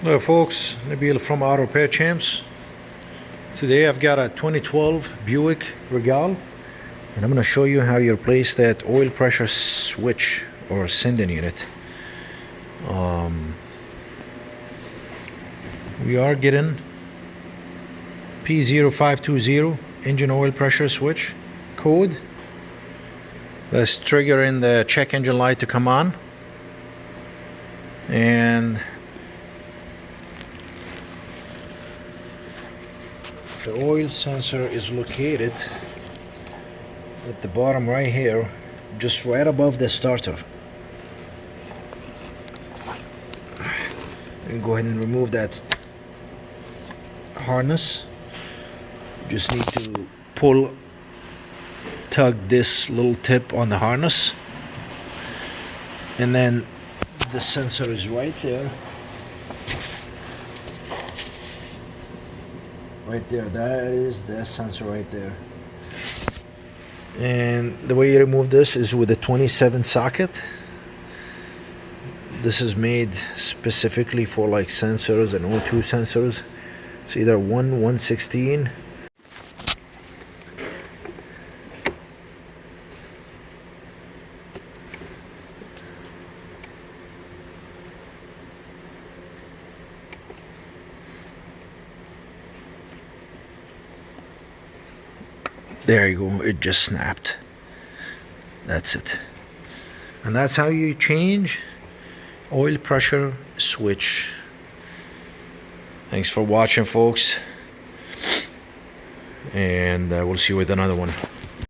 Hello folks, Nabil from Auto Repair Champs. Today I've got a 2012 Buick Regal and I'm going to show you how you replace that oil pressure switch or sending unit. We are getting P0520 engine oil pressure switch code. That's triggering the check engine light to come on, and the oil sensor is located at the bottom right here, just right above the starter. You can go ahead and remove that harness. You just need to tug this little tip on the harness, and then the sensor is right there. Right there, that is the sensor right there. And the way you remove this is with a 27 socket. This is made specifically for like sensors and O2 sensors. It's either 1/116. There you go, it just snapped. That's it. And that's how you change oil pressure switch. Thanks for watching, folks, and we'll see you with another one.